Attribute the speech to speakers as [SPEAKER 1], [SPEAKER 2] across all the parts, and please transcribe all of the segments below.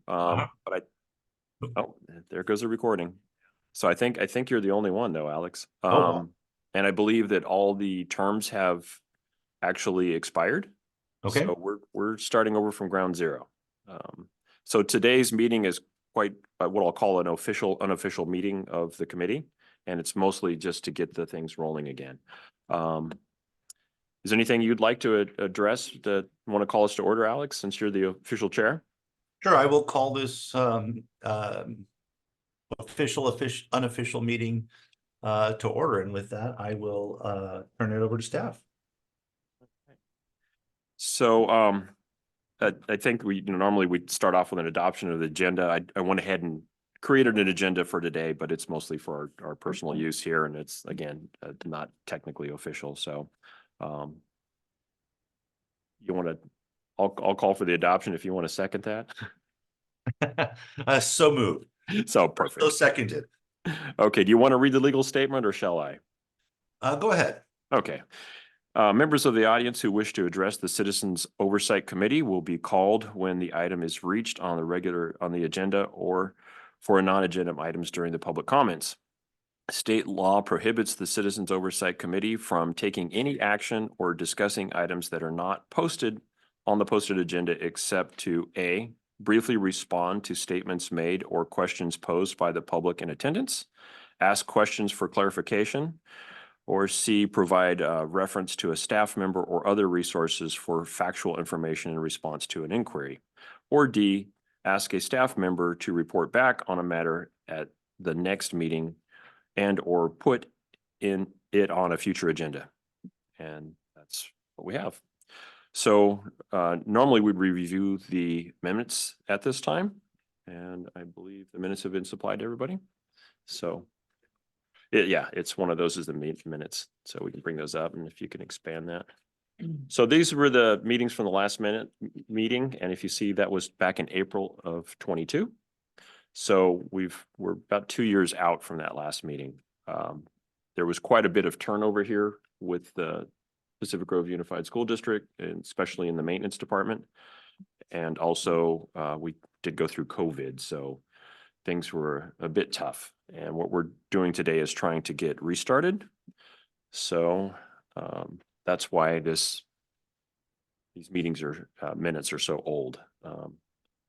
[SPEAKER 1] but oh, there goes the recording. So I think you're the only one though, Alex. And I believe that all the terms have actually expired.
[SPEAKER 2] Okay.
[SPEAKER 1] So we're starting over from ground zero. So today's meeting is quite what I'll call an unofficial meeting of the committee, and it's mostly just to get the things rolling again. Is there anything you'd like to address that want to call us to order, Alex, since you're the official chair?
[SPEAKER 2] Sure, I will call this unofficial meeting to order, and with that, I will turn it over to staff.
[SPEAKER 1] So I think normally we'd start off with an adoption of the agenda. I went ahead and created an agenda for today, but it's mostly for our personal use here, and it's again not technically official. So you want to? I'll call for the adoption if you want to second that.
[SPEAKER 2] So moved.
[SPEAKER 1] So perfect.
[SPEAKER 2] So seconded.
[SPEAKER 1] Okay. Do you want to read the legal statement or shall I?
[SPEAKER 2] Go ahead.
[SPEAKER 1] Okay. Members of the audience who wish to address the Citizens Oversight Committee will be called when the item is reached on the agenda or for non-agenda items during the public comments. State law prohibits the Citizens Oversight Committee from taking any action or discussing items that are not posted on the posted agenda except to A, briefly respond to statements made or questions posed by the public in attendance, ask questions for clarification, or C, provide reference to a staff member or other resources for factual information in response to an inquiry, or D, ask a staff member to report back on a matter at the next meeting and or put it on a future agenda. And that's what we have. So normally we'd review the minutes at this time, and I believe the minutes have been supplied to everybody. So yeah, it's one of those is the minutes. So we can bring those up, and if you can expand that. So these were the meetings from the last meeting. And if you see, that was back in April of 22. So we're about 2 years out from that last meeting. There was quite a bit of turnover here with the Pacific Grove Unified School District, and especially in the maintenance department. And also we did go through COVID. So things were a bit tough. And what we're doing today is trying to get restarted. So that's why these meetings are minutes are so old.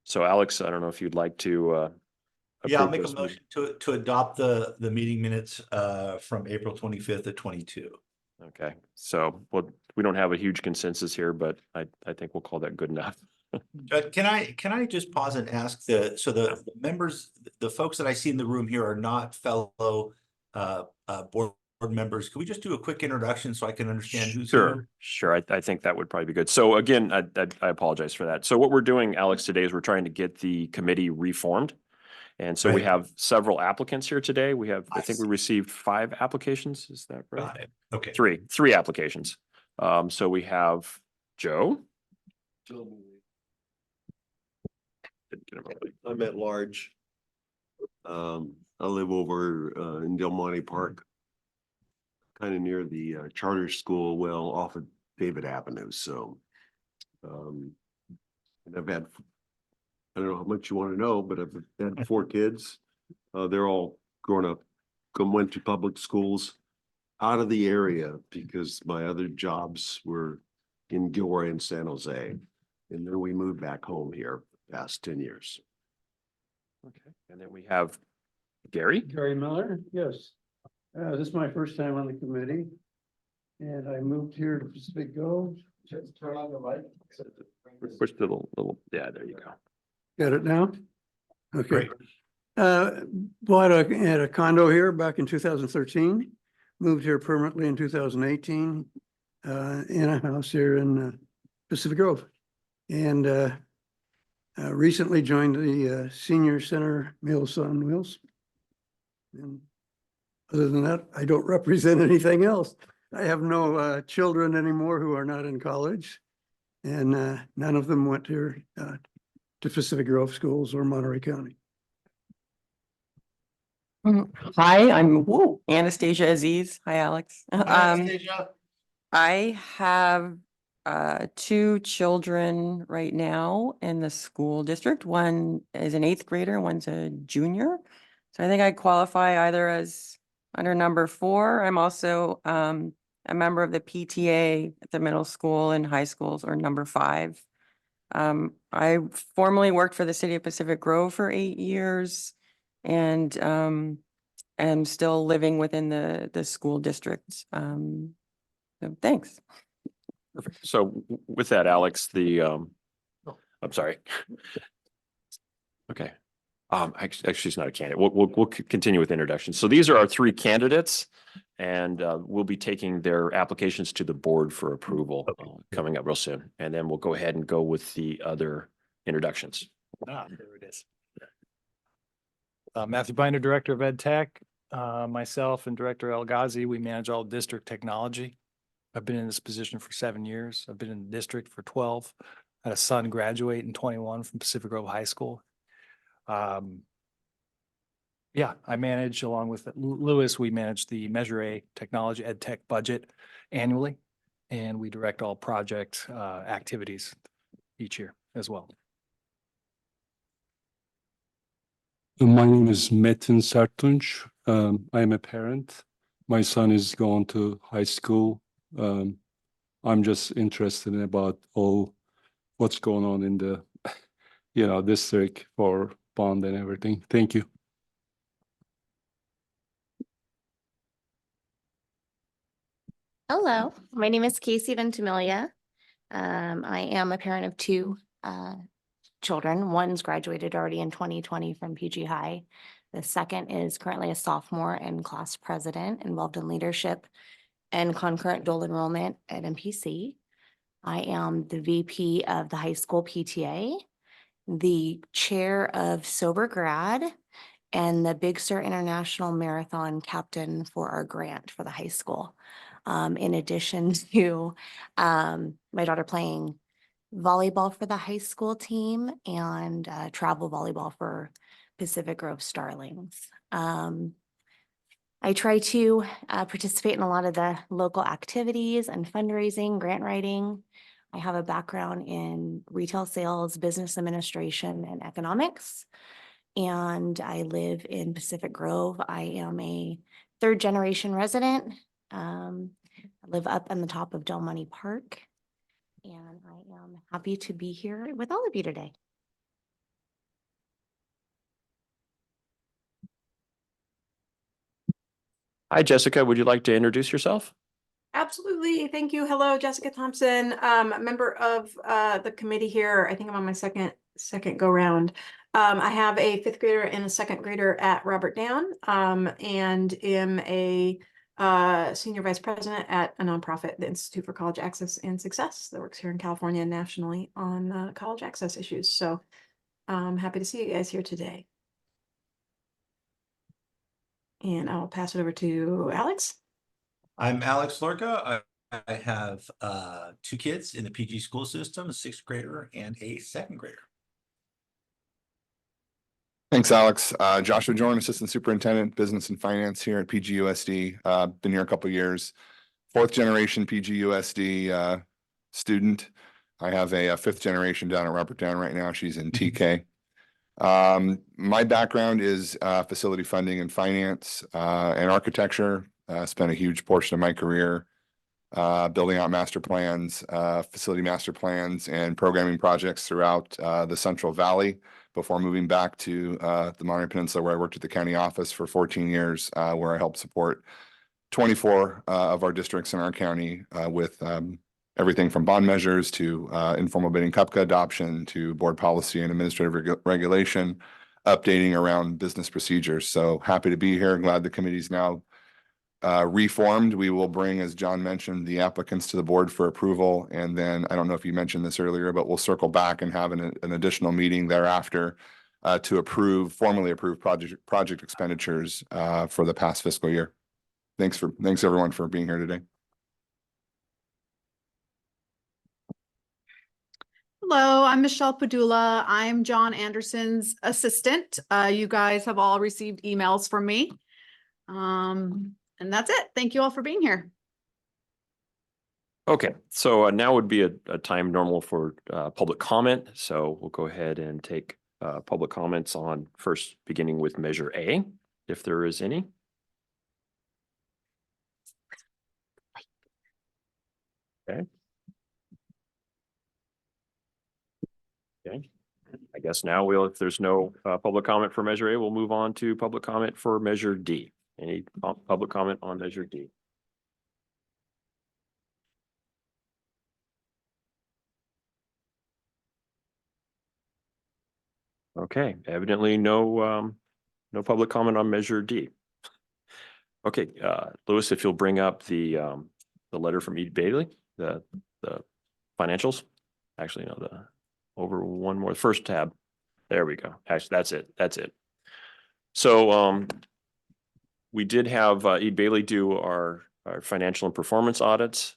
[SPEAKER 1] So Alex, I don't know if you'd like to
[SPEAKER 2] yeah, I'll make a motion to adopt the meeting minutes from April 25th of 22.
[SPEAKER 1] Okay, so we don't have a huge consensus here, but I think we'll call that good enough.
[SPEAKER 2] Can I just pause and ask the members, the folks that I see in the room here are not fellow board members. Can we just do a quick introduction so I can understand who's here?
[SPEAKER 1] Sure. I think that would probably be good. So again, I apologize for that. So what we're doing, Alex, today is we're trying to get the committee reformed. And so we have several applicants here today. I think we received 5 applications. Is that right?
[SPEAKER 2] Got it. Okay.
[SPEAKER 1] Three applications. So we have Joe.
[SPEAKER 3] I'm at large. I live over in Del Monte Park, kind of near the charter school, well, off of David Avenue. So, and I've had, I don't know how much you want to know, but I've had 4 kids. They're all grown up, went to public schools out of the area because my other jobs were in Gilroy and San Jose. And then we moved back home here the past 10 years.
[SPEAKER 1] Okay. And then we have Gary.
[SPEAKER 4] Gary Miller, yes. This is my first time on the committee. And I moved here to Pacific Grove. Turn on the light.
[SPEAKER 1] Push the little, yeah, there you go.
[SPEAKER 4] Got it now? Okay.
[SPEAKER 2] Great.
[SPEAKER 4] Bought a condo here back in 2013. Moved here permanently in 2018 in a house here in Pacific Grove. And recently joined the Senior Center Meals on Wheels. And other than that, I don't represent anything else. I have no children anymore who are not in college. And none of them went here to Pacific Grove schools or Monterey County.
[SPEAKER 5] Hi, I'm Anastasia Aziz. Hi, Alex.
[SPEAKER 2] Anastasia.
[SPEAKER 5] I have two children right now in the school district. One is an 8th grader, one's a junior. So I think I qualify either as under number 4. I'm also a member of the PTA at the middle school and high schools, or number 5. I formerly worked for the city of Pacific Grove for 8 years, and am still living within the school district. So thanks.
[SPEAKER 1] Perfect. So with that, Alex, I'm sorry. Okay. Actually, she's not a candidate. We'll continue with introductions. So these are our 3 candidates, and we'll be taking their applications to the board for approval coming up real soon. And then we'll go ahead and go with the other introductions.
[SPEAKER 6] There it is. Matthew Binder, Director of Ed Tech. Myself and Director El Ghazi, we manage all district technology. I've been in this position for 7 years. I've been in the district for 12. I had a son graduate in 21 from Pacific Grove High School. Yeah, I manage, along with Lewis, we manage the Measure A technology ed tech budget annually, and we direct all project activities each year as well.
[SPEAKER 7] My name is Metin Sertunç. I am a parent. My son is going to high school. I'm just interested about all what's going on in the, district for bond and everything. Thank you.
[SPEAKER 8] Hello, my name is Casey Ventimiglia. I am a parent of 2 children. One's graduated already in 2020 from PG High. The second is currently a sophomore and class president, involved in leadership and concurrent dual enrollment at MPC. I am the VP of the high school PTA, the chair of Sober Grad, and the Big Sur International Marathon captain for our grant for the high school. In addition to my daughter playing volleyball for the high school team and travel volleyball for Pacific Grove Starlings. I try to participate in a lot of the local activities and fundraising, grant writing. I have a background in retail sales, business administration, and economics. And I live in Pacific Grove. I am a 3rd generation resident. I live up on the top of Del Monte Park, and I am happy to be here with all of you today.
[SPEAKER 1] Hi, Jessica. Would you like to introduce yourself?
[SPEAKER 9] Absolutely. Thank you. Hello, Jessica Thompson, a member of the committee here. I think I'm on my second go round. I have a 5th grader and a 2nd grader at Robert Down, and am a senior vice president at a nonprofit, the Institute for College Access and Success, that works here in California and nationally on college access issues. So I'm happy to see you guys here today. And I'll pass it over to Alex.
[SPEAKER 2] I'm Alex Lorca. I have 2 kids in the PG school system, a 6th grader and a 2nd grader.
[SPEAKER 10] Thanks, Alex. Joshua Jordan, Assistant Superintendent, Business and Finance here at PGUSD. Been here a couple of years. 4th generation PGUSD student. I have a 5th generation down at Robert Down right now. She's in TK. My background is facility funding and finance and architecture. Spent a huge portion of my career building out master plans, facility master plans, and programming projects throughout the Central Valley before moving back to the Monterey Peninsula, where I worked at the county office for 14 years, where I helped support 24 of our districts in our county with everything from bond measures to informal bidding CUPCA adoption to board policy and administrative regulation, updating around business procedures. So happy to be here. Glad the committee's now reformed. We will bring, as John mentioned, the applicants to the board for approval. And then, I don't know if you mentioned this earlier, but we'll circle back and have an additional meeting thereafter to formally approve project expenditures for the past fiscal year. Thanks everyone for being here today.
[SPEAKER 11] Hello, I'm Michelle Padula. I'm John Anderson's assistant. You guys have all received emails from me. And that's it. Thank you all for being here.
[SPEAKER 1] Okay, so now would be a time normal for public comment. So we'll go ahead and take public comments on first beginning with measure A, if there is any. Okay. Okay. I guess now if there's no public comment for measure A, we'll move on to public comment for measure D. Any public comment on measure D? Okay, evidently no public comment on measure D. Okay, Lewis, if you'll bring up the letter from E. Bailey, the financials. Actually, no, the over one more, first tab. There we go. Actually, that's it. So we did have E. Bailey do our financial and performance audits.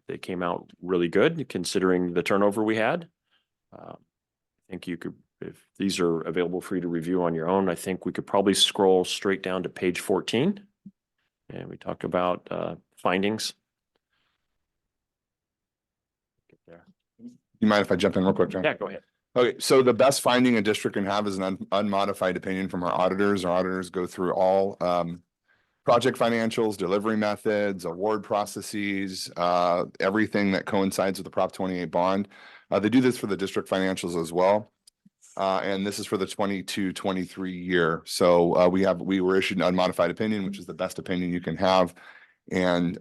[SPEAKER 1] They came out really good considering the turnover we had. I think you could, if these are available for you to review on your own, I think we could probably scroll straight down to page 14. And we talk about findings.
[SPEAKER 10] You mind if I jump in real quick, John?
[SPEAKER 1] Yeah, go ahead.
[SPEAKER 10] Okay, so the best finding a district can have is an unmodified opinion from our auditors. Our auditors go through all project financials, delivery methods, award processes, everything that coincides with the Prop 28 bond. They do this for the district financials as well. And this is for the 22-23 year. So we were issued an unmodified opinion, which is the best opinion you can have. And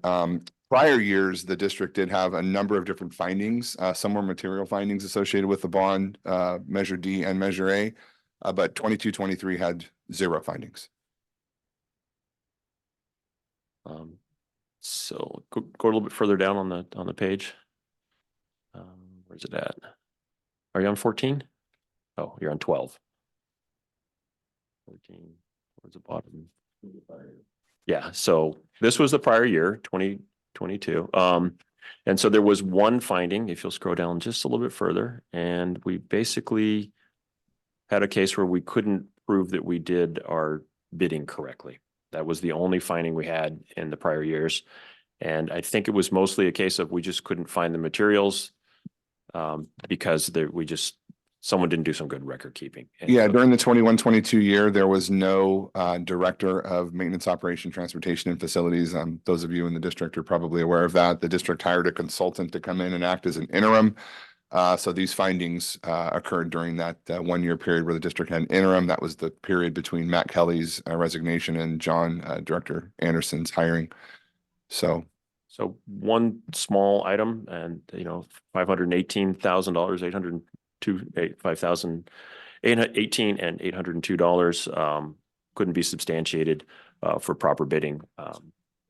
[SPEAKER 10] prior years, the district did have a number of different findings. Some were material findings associated with the bond, measure D and measure A, but 22-23 had 0 findings.
[SPEAKER 1] So go a little bit further down on the page. Where's it at? Are you on 14? Oh, you're on 12. 14, towards the bottom. Yeah, so this was the prior year, 2022. And so there was one finding, if you'll scroll down just a little bit further, and we basically had a case where we couldn't prove that we did our bidding correctly. That was the only finding we had in the prior years. And I think it was mostly a case of we just couldn't find the materials because someone didn't do some good record keeping. And
[SPEAKER 10] yeah,
[SPEAKER 1] so,
[SPEAKER 10] during the 21-22 year, there was no director of maintenance, operation, transportation, and facilities. Those of you in the district are probably aware of that. The district hired a consultant to come in and act as an interim. So these findings occurred during that 1 year period where the district had an interim. That was the period between Matt Kelly's resignation and Director Anderson's hiring. So
[SPEAKER 1] one small item, and $518,000, $5,818 and $802 couldn't be substantiated for proper bidding.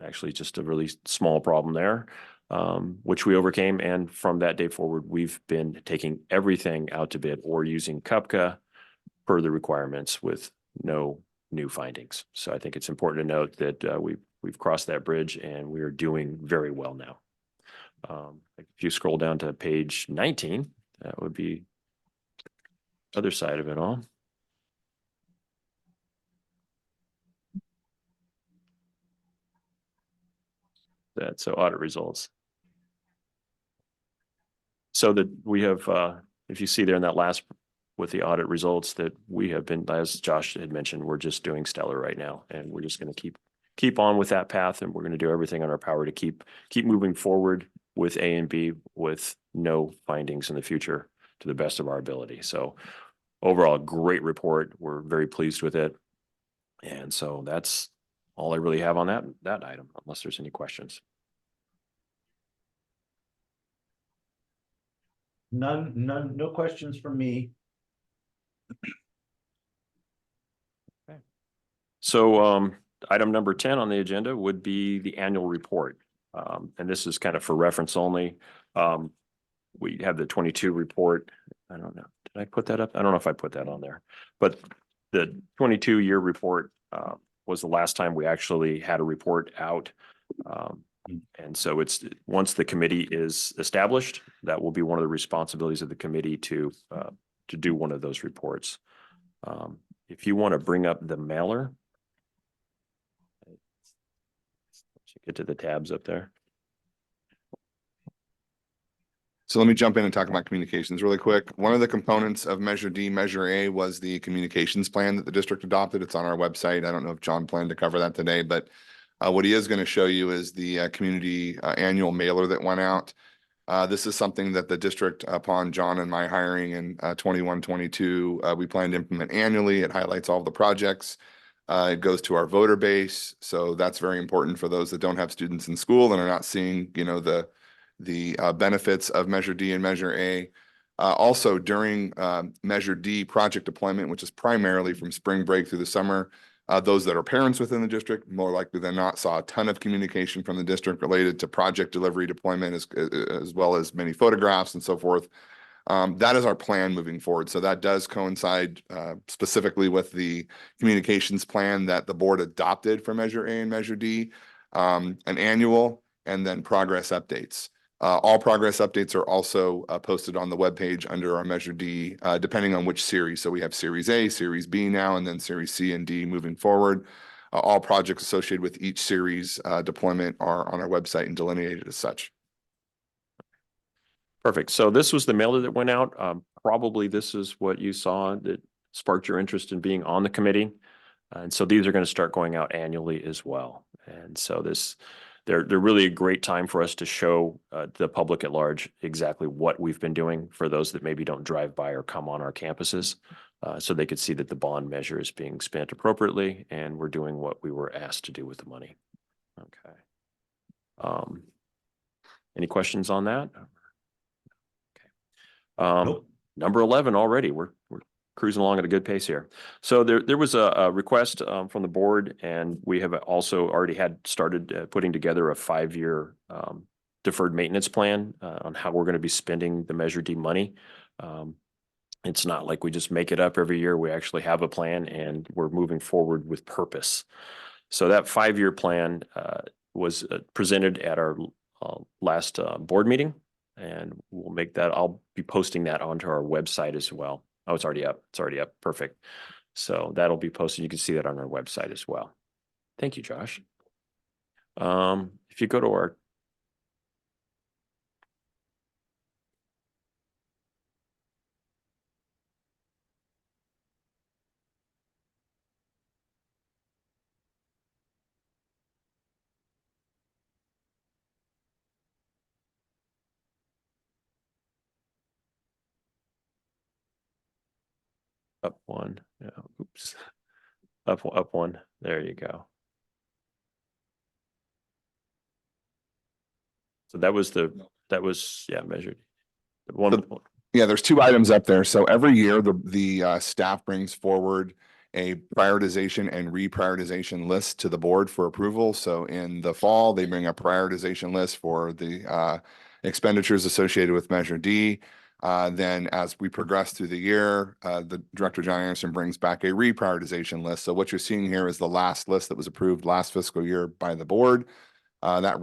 [SPEAKER 1] Actually, just a really small problem there, which we overcame. And from that day forward, we've been taking everything out to bid or using CUPCA per the requirements with no new findings. So I think it's important to note that we've crossed that bridge and we are doing very well now. If you scroll down to page 19, that would be the other side of it all. So audit results. So that we have, if you see there in that last with the audit results, that we have been, as Josh had mentioned, we're just doing stellar right now, and we're just going to keep on with that path, and we're going to do everything in our power to keep moving forward with A and B with no findings in the future to the best of our ability. So overall, great report. We're very pleased with it. And so that's all I really have on that item, unless there's any questions.
[SPEAKER 2] None, no questions from me.
[SPEAKER 1] So item number 10 on the agenda would be the annual report. And this is kind of for reference only. We have the 22 report. I don't know. Did I put that up? I don't know if I put that on there, but the 22-year report was the last time we actually had a report out. And so once the committee is established, that will be one of the responsibilities of the committee to do one of those reports. If you want to bring up the mailer, get to the tabs up there.
[SPEAKER 10] So let me jump in and talk about communications really quick. One of the components of Measure D, Measure A was the communications plan that the district adopted. It's on our website. I don't know if John planned to cover that today, but what he is going to show you is the community annual mailer that went out. This is something that the district, upon John and my hiring in 21-22, we plan to implement annually. It highlights all the projects. It goes to our voter base. So that's very important for those that don't have students in school and are not seeing, you know, the benefits of Measure D and Measure A. Also, during Measure D project deployment, which is primarily from spring break through the summer, those that are parents within the district, more likely than not, saw a ton of communication from the district related to project delivery deployment, as well as many photographs and so forth. That is our plan moving forward. So that does coincide specifically with the communications plan that the board adopted for Measure A and Measure D, an annual and then progress updates. All progress updates are also posted on the webpage under our Measure D, depending on which series. So we have Series A, Series B now, and then Series C and D moving forward. All projects associated with each series deployment are on our website and delineated as such.
[SPEAKER 1] Perfect. So this was the mailer that went out. Probably this is what you saw that sparked your interest in being on the committee. And so these are going to start going out annually as well. And so they're really a great time for us to show the public at large exactly what we've been doing for those that maybe don't drive by or come on our campuses. So they could see that the bond measure is being spent appropriately and we're doing what we were asked to do with the money. Okay. Any questions on that?
[SPEAKER 2] Nope.
[SPEAKER 1] Number 11 already. We're cruising along at a good pace here. So there was a request from the board, and we have also already started putting together a 5-year deferred maintenance plan on how we're going to be spending the Measure D money. It's not like we just make it up every year. We actually have a plan, and we're moving forward with purpose. So that 5-year plan was presented at our last board meeting. And we'll make that, I'll be posting that onto our website as well. Oh, it's already up. It's already up. Perfect. So that'll be posted. You can see that on our website as well. Thank you, Josh. If you go to our up one. Yeah, oops. Up one. There you go. So that was measured. One.
[SPEAKER 10] Yeah, there's 2 items up there. So every year the staff brings forward a prioritization and reprioritization list to the board for approval. So in the fall, they bring a prioritization list for the expenditures associated with Measure D. Then as we progress through the year, the Director John Anderson brings back a reprioritization list. So what you're seeing here is the last list that was approved last fiscal year by the board. That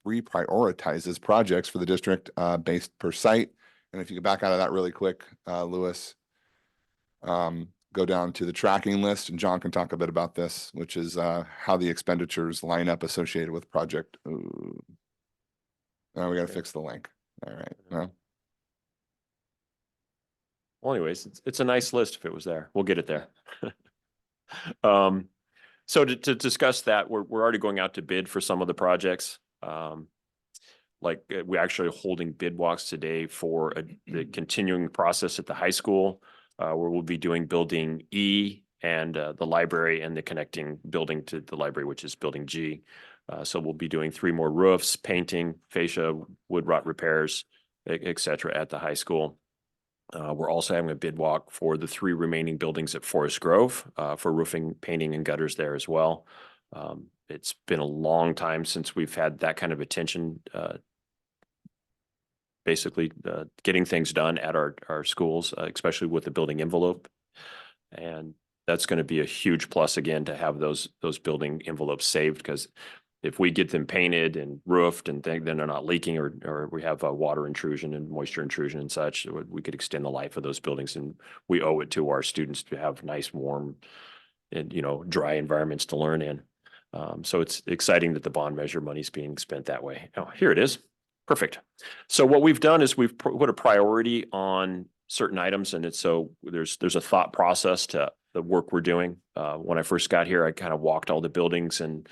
[SPEAKER 10] reprioritizes projects for the district based per site. And if you go back out of that really quick, Lewis, go down to the tracking list, and John can talk a bit about this, which is how the expenditures line up associated with project. Ooh. Oh, we got to fix the link. All right. No.
[SPEAKER 1] Well, anyways, it's a nice list if it was there. We'll get it there. So to discuss that, we're already going out to bid for some of the projects. We're actually holding bid walks today for the continuing process at the high school, where we'll be doing building E and the library and the connecting building to the library, which is building G. So we'll be doing 3 more roofs, painting, fascia, wood rot repairs, et cetera, at the high school. We're also having a bid walk for the 3 remaining buildings at Forest Grove for roofing, painting, and gutters there as well. It's been a long time since we've had that kind of attention, basically getting things done at our schools, especially with the building envelope. And that's going to be a huge plus again to have those building envelopes saved, because if we get them painted and roofed and then they're not leaking or we have water intrusion and moisture intrusion and such, we could extend the life of those buildings, and we owe it to our students to have nice, warm, and dry environments to learn in. So it's exciting that the bond measure money is being spent that way. Oh, here it is. Perfect. So what we've done is we've put a priority on certain items, and it's so there's a thought process to the work we're doing. When I first got here, I kind of walked all the buildings and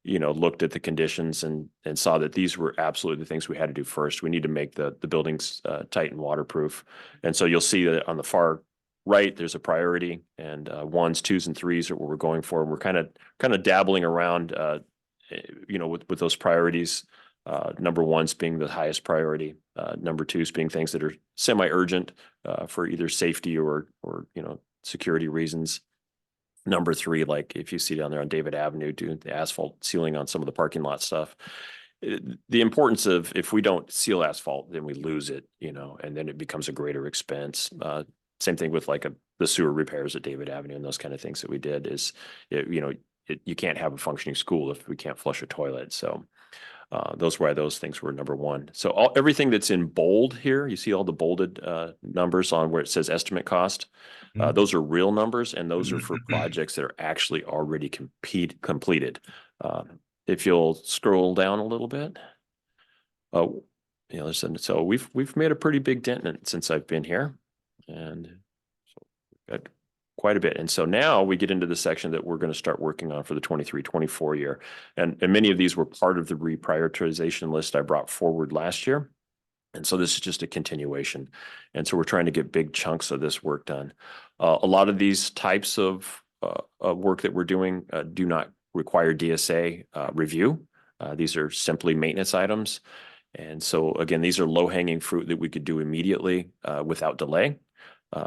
[SPEAKER 1] looked at the conditions and saw that these were absolutely the things we had to do first. We need to make the buildings tight and waterproof. And so you'll see that on the far right, there's a priority, and ones, twos, and threes are what we're going for. We're kind of dabbling around, with those priorities. Number ones being the highest priority. Number twos being things that are semi-urgent for either safety or security reasons. Number three, like if you see down there on David Avenue doing the asphalt sealing on some of the parking lot stuff, the importance of if we don't seal asphalt, then we lose it, and then it becomes a greater expense. Same thing with like the sewer repairs at David Avenue and those kind of things that we did is, you can't have a functioning school if we can't flush a toilet. So those things were number one. So everything that's in bold here, you see all the bolded numbers on where it says estimate cost. Those are real numbers, and those are for projects that are actually already completed. If you'll scroll down a little bit, listen. So we've made a pretty big dent in it since I've been here, and so we've got quite a bit. And so now we get into the section that we're going to start working on for the 23-24 year. And many of these were part of the reprioritization list I brought forward last year. And so this is just a continuation. And so we're trying to get big chunks of this work done. A lot of these types of work that we're doing do not require DSA review. These are simply maintenance items. And so again, these are low-hanging fruit that we could do immediately without delay.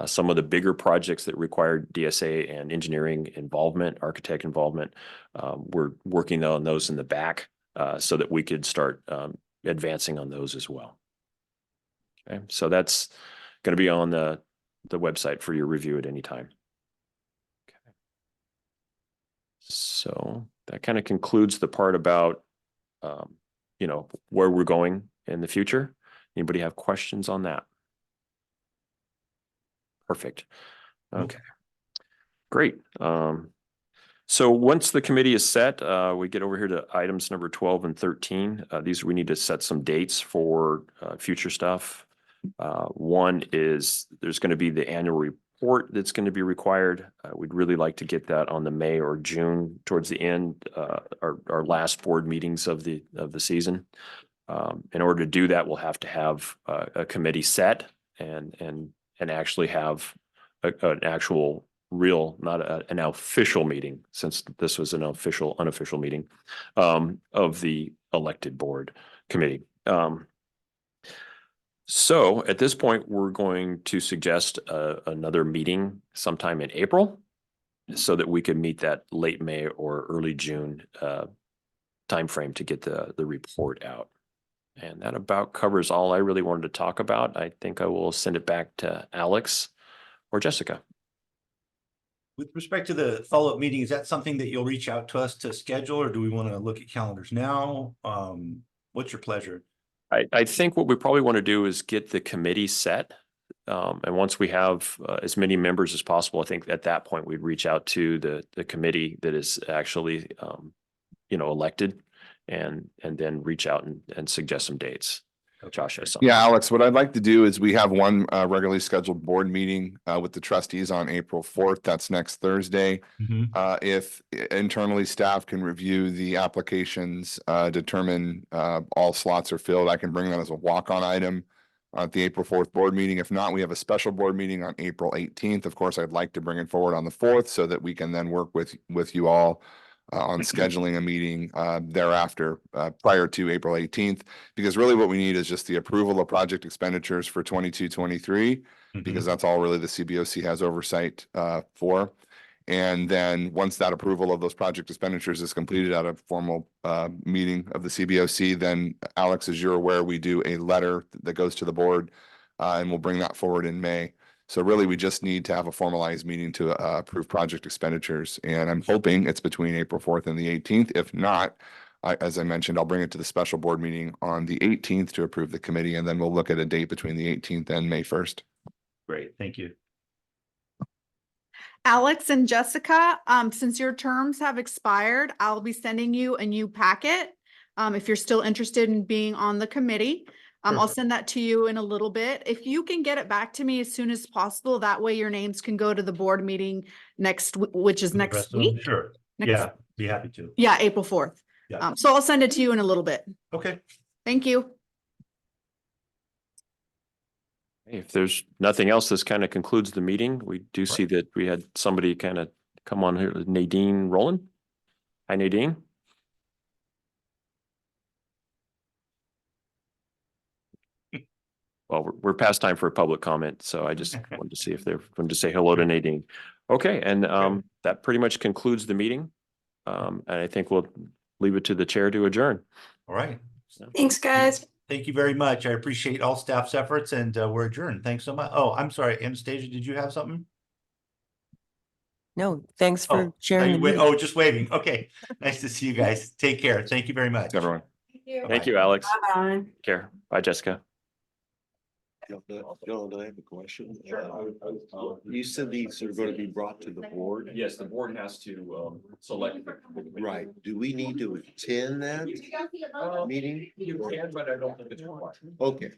[SPEAKER 1] Some of the bigger projects that require DSA and engineering involvement, architect involvement, we're working on those in the back so that we could start advancing on those as well. Okay, so that's going to be on the website for your review at any time. Okay. So that kind of concludes the part about, where we're going in the future. Anybody have questions on that? Perfect. Okay. Great. So once the committee is set, we get over here to items number 12 and 13. These we need to set some dates for future stuff. One is there's going to be the annual report that's going to be required. We'd really like to get that on the May or June towards the end, our last board meetings of the season. In order to do that, we'll have to have a committee set and actually have an actual real, not an official meeting, since this was an unofficial meeting of the elected board committee. So at this point, we're going to suggest another meeting sometime in April so that we can meet that late May or early June timeframe to get the report out. And that about covers all I really wanted to talk about. I think I will send it back to Alex or Jessica.
[SPEAKER 2] With respect to the follow-up meeting, is that something that you'll reach out to us to schedule, or do we want to look at calendars now? What's your pleasure?
[SPEAKER 1] I think what we probably want to do is get the committee set. And once we have as many members as possible, I think at that point we'd reach out to the committee that is actually, elected and then reach out and suggest some dates. Josh has something.
[SPEAKER 10] Yeah, Alex, what I'd like to do is we have one regularly scheduled board meeting with the trustees on April 4th. That's next Thursday. If internally staff can review the applications, determine all slots are filled, I can bring that as a walk-on item at the April 4th board meeting. If not, we have a special board meeting on April 18th. Of course, I'd like to bring it forward on the 4th so that we can then work with you all on scheduling a meeting thereafter prior to April 18th, because really what we need is just the approval of project expenditures for 22-23, because that's all really the CBOC has oversight for. And then once that approval of those project expenditures is completed at a formal meeting of the CBOC, then Alex, as you're aware, we do a letter that goes to the board and we'll bring that forward in May. So really, we just need to have a formalized meeting to approve project expenditures. And I'm hoping it's between April 4th and the 18th. If not, as I mentioned, I'll bring it to the special board meeting on the 18th to approve the committee. And then we'll look at a date between the 18th and May 1st.
[SPEAKER 2] Great, thank you.
[SPEAKER 11] Alex and Jessica, since your terms have expired, I'll be sending you a new packet if you're still interested in being on the committee. I'll send that to you in a little bit. If you can get it back to me as soon as possible, that way your names can go to the board meeting which is
[SPEAKER 2] The
[SPEAKER 11] next
[SPEAKER 2] rest of them,
[SPEAKER 11] week.
[SPEAKER 2] sure.
[SPEAKER 11] Next-
[SPEAKER 2] Yeah, be happy to.
[SPEAKER 11] Yeah, April 4th.
[SPEAKER 2] Yeah.
[SPEAKER 11] So I'll send it to you in a little bit.
[SPEAKER 2] Okay.
[SPEAKER 11] Thank you.
[SPEAKER 1] If there's nothing else, this kind of concludes the meeting. We do see that we had somebody kind of come on here, Nadine Rowland. Hi, Nadine. Well, we're past time for a public comment, so I just wanted to see if they're going to say hello to Nadine. Okay, and that pretty much concludes the meeting. And I think we'll leave it to the chair to adjourn.
[SPEAKER 2] All right.
[SPEAKER 9] Thanks, guys.
[SPEAKER 2] Thank you very much. I appreciate all staff's efforts and we're adjourned. Thanks so much. Oh, I'm sorry. Anastasia, did you have something?
[SPEAKER 5] No, thanks for
[SPEAKER 2] Oh,
[SPEAKER 5] sharing. the meeting.
[SPEAKER 2] oh, just waving. Okay. Nice to see you guys. Take care. Thank you very much.
[SPEAKER 10] Everyone.
[SPEAKER 9] Thank you.
[SPEAKER 1] Thank you, Alex.
[SPEAKER 9] Bye-bye.
[SPEAKER 1] Take care. Bye, Jessica.
[SPEAKER 3] John, I have a question. You said these are going to be brought to the board?
[SPEAKER 1] Yes, the board has to select.
[SPEAKER 3] Right. Do we need to attend that meeting?
[SPEAKER 1] You can, but I don't think it's required.
[SPEAKER 3] Okay.